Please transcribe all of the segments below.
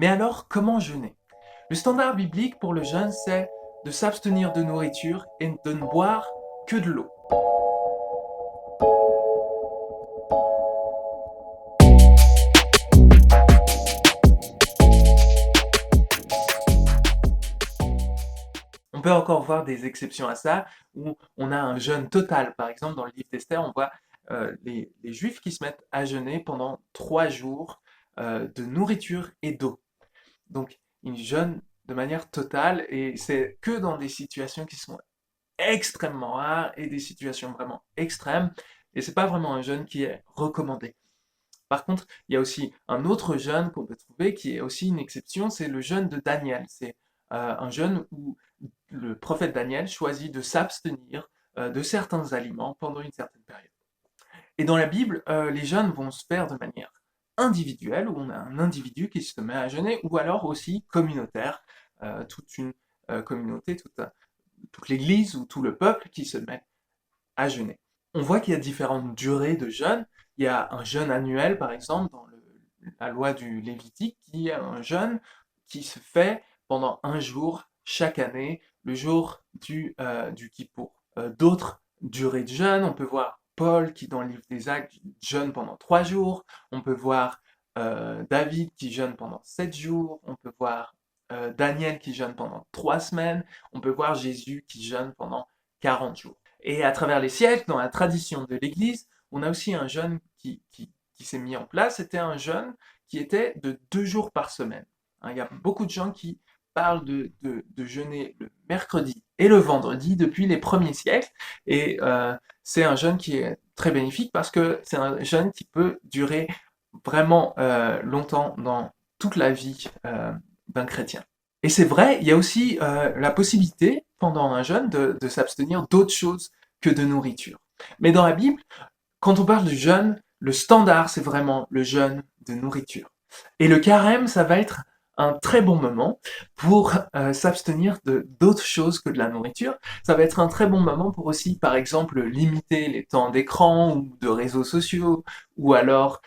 Mais alors, comment jeûner? Le standard biblique pour le jeûne, c'est de s'abstenir de nourriture et de ne boire que de l'eau. On peut encore voir des exceptions à ça, où on a un jeûne total. Par exemple, dans le livre d'Esther, on voit les Juifs qui se mettent à jeûner pendant 3 jours de nourriture et d'eau. Donc, ils jeûnent de manière totale et c'est que dans des situations qui sont extrêmement rares et des situations vraiment extrêmes. Et c'est pas vraiment un jeûne qui est recommandé. Par contre, il y a aussi un autre jeûne qu'on peut trouver qui est aussi une exception, c'est le jeûne de Daniel. C'est un jeûne où le prophète Daniel choisit de s'abstenir de certains aliments pendant une certaine période. Et dans la Bible, les jeûnes vont se faire de manière individuelle, où on a un individu qui se met à jeûner, ou alors aussi communautaire, toute une communauté, toute l'Église ou tout le peuple qui se met à jeûner. On voit qu'il y a différentes durées de jeûne. Il y a un jeûne annuel, par exemple, dans la loi du Lévitique, qui est un jeûne qui se fait pendant un jour chaque année, le jour du Kippour. D'autres durées de jeûne, on peut voir Paul qui, dans le livre des Actes, jeûne pendant 3 jours. On peut voir David qui jeûne pendant 7 jours. On peut voir Daniel qui jeûne pendant 3 semaines. On peut voir Jésus qui jeûne pendant 40 jours. Et à travers les siècles, dans la tradition de l'Église, on a aussi un jeûne qui s'est mis en place. C'était un jeûne qui était de 2 jours par semaine. Hein, il y a beaucoup de gens qui parlent de jeûner le mercredi et le vendredi depuis les premiers siècles. Et c'est un jeûne qui est très bénéfique parce que c'est un jeûne qui peut durer vraiment longtemps dans toute la vie d'un chrétien. Et c'est vrai, il y a aussi la possibilité, pendant un jeûne, de s'abstenir d'autres choses que de nourriture. Mais dans la Bible, quand on parle du jeûne, le standard, c'est vraiment le jeûne de nourriture. Et le carême, ça va être un très bon moment pour s'abstenir de d'autres choses que de la nourriture. Ça va être un très bon moment pour aussi, par exemple, limiter les temps d'écran ou de réseaux sociaux, ou alors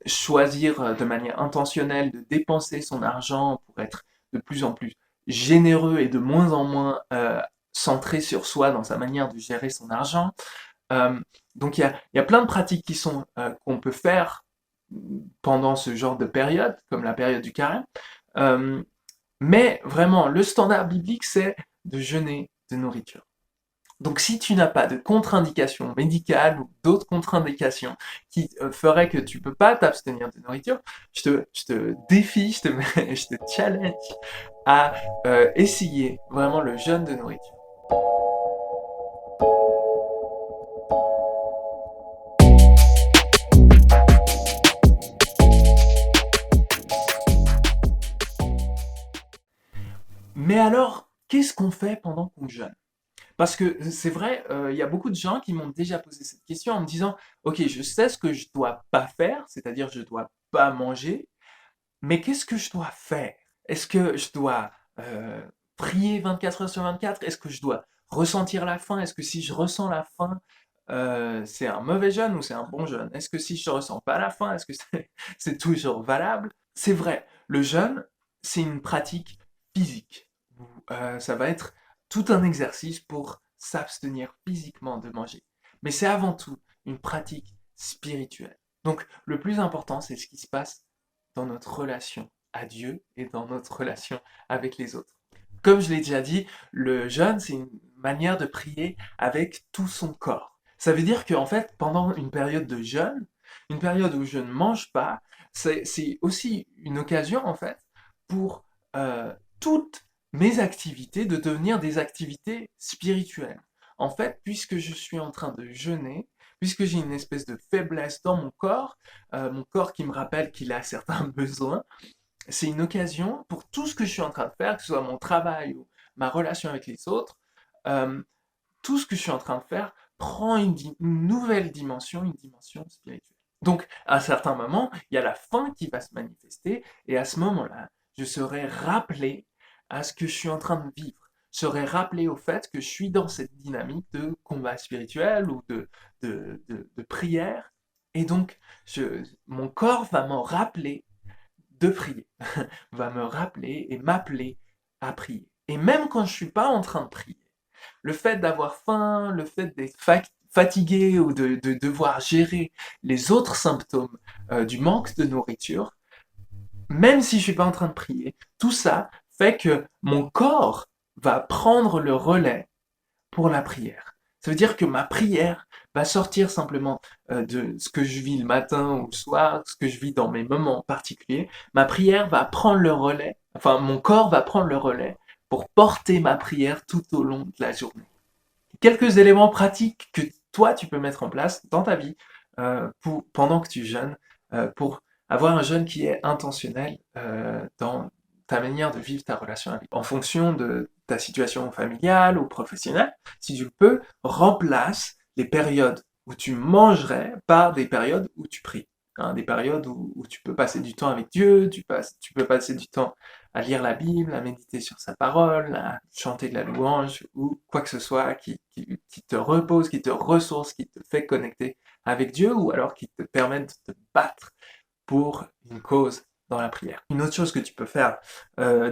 choisir de manière intentionnelle de dépenser son argent pour être de plus en plus généreux et de moins en moins centré sur soi dans sa manière de gérer son argent. Euh, donc il y a plein de pratiques qu'on peut faire pendant ce genre de période, comme la période du carême. Euh, mais vraiment, le standard biblique, c'est de jeûner de nourriture. Donc si tu n'as pas de contre-indication médicale ou d'autres contre-indications qui feraient que tu ne peux pas t'abstenir de nourriture, je te défie, je te challenge à essayer vraiment le jeûne de nourriture. Mais alors, qu'est-ce qu'on fait pendant qu'on jeûne? Parce que c'est vrai, il y a beaucoup de gens qui m'ont déjà posé cette question en me disant: «OK, je sais ce que je dois pas faire, c'est-à-dire je dois pas manger, mais qu'est-ce que je dois faire? Est-ce que je dois, prier 24 heures sur 24? Est-ce que je dois ressentir la faim? Est-ce que si je ressens la faim, c'est un mauvais jeûne ou c'est un bon jeûne? Est-ce que si je ressens pas la faim, est-ce que c'est toujours valable?» C'est vrai, le jeûne, c'est une pratique physique où, ça va être tout un exercice pour s'abstenir physiquement de manger. Mais c'est avant tout une pratique spirituelle. Donc le plus important, c'est ce qui se passe dans notre relation à Dieu et dans notre relation avec les autres. Comme je l'ai déjà dit, le jeûne, c'est une manière de prier avec tout son corps. Ça veut dire qu'en fait, pendant une période de jeûne, une période où je ne mange pas, c'est aussi une occasion, en fait, pour toutes mes activités de devenir des activités spirituelles. En fait, puisque je suis en train de jeûner, puisque j'ai une espèce de faiblesse dans mon corps qui me rappelle qu'il a certains besoins, c'est une occasion pour tout ce que je suis en train de faire, que ce soit mon travail ou ma relation avec les autres, euh, tout ce que je suis en train de faire prend une nouvelle dimension, une dimension spirituelle. Donc, à un certain moment, il y a la faim qui va se manifester, et à ce moment-là, je serai rappelé à ce que je suis en train de vivre. Je serai rappelé au fait que je suis dans cette dynamique de combat spirituel ou de prière, et donc mon corps va m'en rappeler de prier, va me rappeler et m'appeler à prier. Et même quand je ne suis pas en train de prier, le fait d'avoir faim, le fait d'être fatigué ou de devoir gérer les autres symptômes du manque de nourriture, même si je ne suis pas en train de prier, tout ça fait que mon corps va prendre le relais pour la prière. Ça veut dire que ma prière va sortir simplement de ce que je vis le matin ou le soir, ce que je vis dans mes moments particuliers. Ma prière va prendre le relais, enfin mon corps va prendre le relais pour porter ma prière tout au long de la journée. Quelques éléments pratiques que toi tu peux mettre en place dans ta vie pendant que tu jeûnes pour avoir un jeûne qui est intentionnel dans ta manière de vivre ta relation avec. En fonction de ta situation familiale ou professionnelle, si tu le peux, remplace les périodes où tu mangerais par des périodes où tu pries. Hein, des périodes où tu peux passer du temps avec Dieu, tu peux passer du temps à lire la Bible, à méditer sur sa parole, à chanter de la louange ou quoi que ce soit qui te repose, qui te ressource, qui te fait connecter avec Dieu ou alors qui te permette de te battre pour une cause dans la prière. Une autre chose que tu peux faire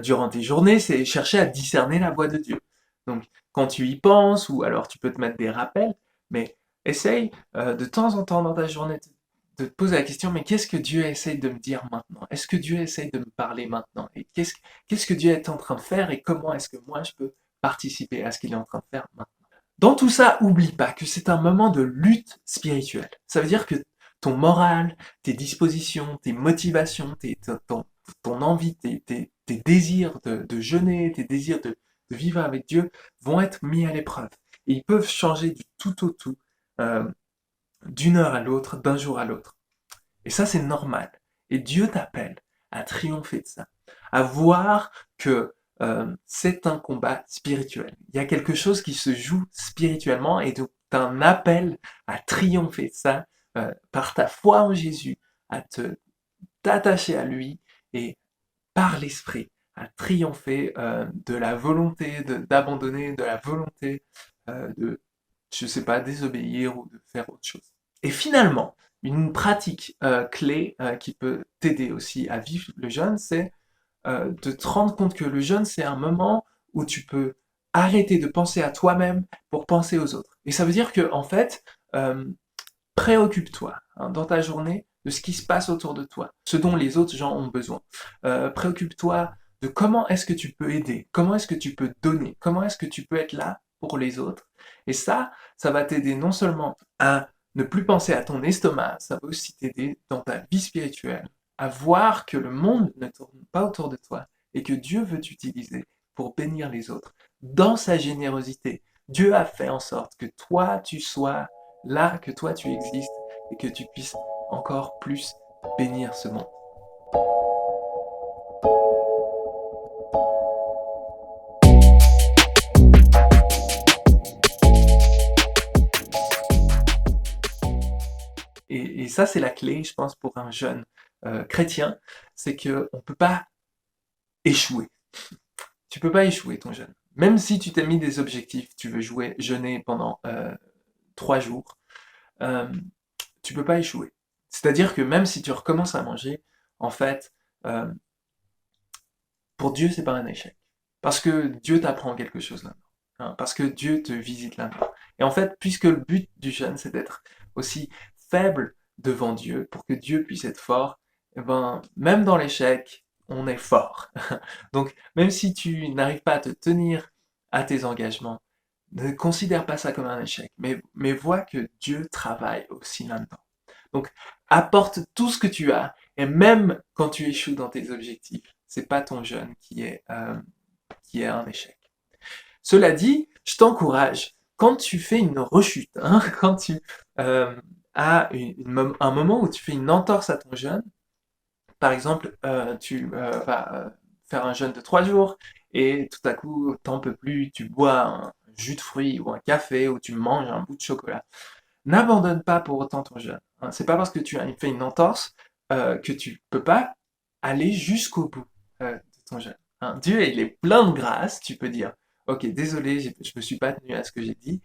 durant tes journées, c'est chercher à discerner la voix de Dieu. Donc, quand tu y penses, ou alors tu peux te mettre des rappels, mais essaye de temps en temps dans ta journée de te poser la question, mais qu'est-ce que Dieu essaye de me dire maintenant? Est-ce que Dieu essaye de me parler maintenant? Et qu'est-ce que Dieu est en train de faire et comment est-ce que moi je peux participer à ce qu'il est en train de faire maintenant? Dans tout ça, oublie pas que c'est un moment de lutte spirituelle. Ça veut dire que ton moral, tes dispositions, tes motivations, ton envie, tes désirs de jeûner, tes désirs de vivre avec Dieu vont être mis à l'épreuve. Et ils peuvent changer du tout au tout, euh, d'une heure à l'autre, d'un jour à l'autre. Et ça, c'est normal. Et Dieu t'appelle à triompher de ça, à voir que c'est un combat spirituel. Il y a quelque chose qui se joue spirituellement et donc tu as un appel à triompher de ça par ta foi en Jésus, à t'attacher à lui et par l'Esprit, à triompher de la volonté d'abandonner, de la volonté de, je sais pas, désobéir ou de faire autre chose. Et finalement, une pratique clé qui peut t'aider aussi à vivre le jeûne, c'est de te rendre compte que le jeûne, c'est un moment où tu peux arrêter de penser à toi-même pour penser aux autres. Et ça veut dire que, en fait, euh, préoccupe-toi hein, dans ta journée de ce qui se passe autour de toi, ce dont les autres gens ont besoin. Préoccupe-toi de comment est-ce que tu peux aider, comment est-ce que tu peux donner, comment est-ce que tu peux être là pour les autres. Et ça va t'aider non seulement à ne plus penser à ton estomac, ça va aussi t'aider dans ta vie spirituelle à voir que le monde ne tourne pas autour de toi et que Dieu veut t'utiliser pour bénir les autres. Dans sa générosité, Dieu a fait en sorte que toi, tu sois là, que toi, tu existes et que tu puisses encore plus bénir ce monde. Et ça, c'est la clé, je pense, pour un jeune chrétien, c'est qu'on ne peut pas échouer. Tu peux pas échouer ton jeûne. Même si tu t'es mis des objectifs, tu veux jeûner pendant 3 jours, euh, tu peux pas échouer. C'est-à-dire que même si tu recommences à manger, en fait, euh, pour Dieu, c'est pas un échec. Parce que Dieu t'apprend quelque chose là-dedans. Hein, parce que Dieu te visite là-dedans. Et en fait, puisque le but du jeûne, c'est d'être aussi faible devant Dieu, pour que Dieu puisse être fort, eh ben, même dans l'échec, on est fort. Donc, même si tu n'arrives pas à te tenir à tes engagements, ne considère pas ça comme un échec, mais vois que Dieu travaille aussi là-dedans. Donc, apporte tout ce que tu as, et même quand tu échoues dans tes objectifs, c'est pas ton jeûne qui est un échec. Cela dit, je t'encourage, quand tu fais une rechute, hein, quand tu as un moment où tu fais une entorse à ton jeûne, par exemple, tu vas faire un jeûne de 3 jours et tout à coup, t'en peux plus, tu bois un jus de fruits ou un café ou tu manges un bout de chocolat. N'abandonne pas pour autant ton jeûne. Hein. C'est pas parce que tu as fait une entorse que tu peux pas aller jusqu'au bout de ton jeûne. Hein. Dieu, il est plein de grâce. Tu peux dire, ok, désolé, je me suis pas tenu à ce que j'ai dit.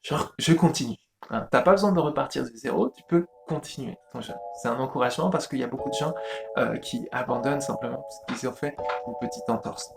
Je continue. Hein. T'as pas besoin de repartir de zéro, tu peux continuer ton jeûne. C'est un encouragement parce qu'il y a beaucoup de gens qui abandonnent simplement parce qu'ils ont fait une petite entorse.